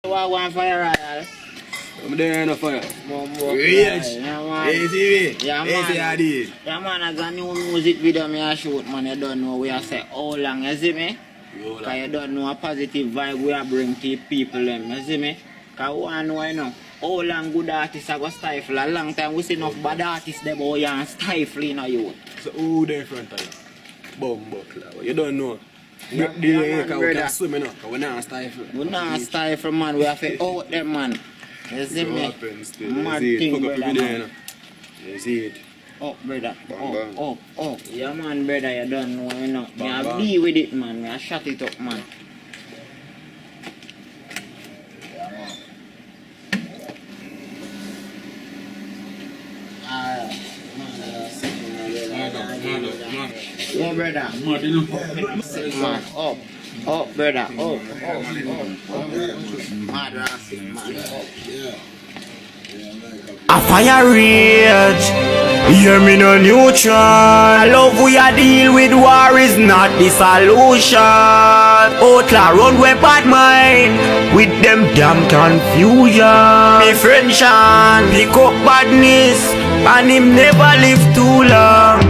One Firerrage. I'm there in the fire. Rage. ATV. Yeah, man. Yeah, man, as a new music video I shoot, man, you don't know where I say how long, you see me? Because you don't know a positive vibe we are bring to people, you see me? Because one know, you know, how long good artists are going to stifle. A long time we see enough bad artists there, but you are stifling a youth. So who there in front of you? Buckler. You don't know. We can swim enough, because we're not stifle. We're not stifle, man. We have to out them, man. You see me? Mad thing, brother, man. You see it. Oh, brother. Bang, bang. Oh. Yeah, man, brother, you don't know, you know. I be with it, man. I shut it up, man. Yeah, brother. Man, up, brother. Mad racing, man. A Firerrage, hear me no neutral. Love we a deal with war is not the solution. Outlaw run with bad mind, with them damn confusion. Me friend Sean, pick up badness, and him never live too long.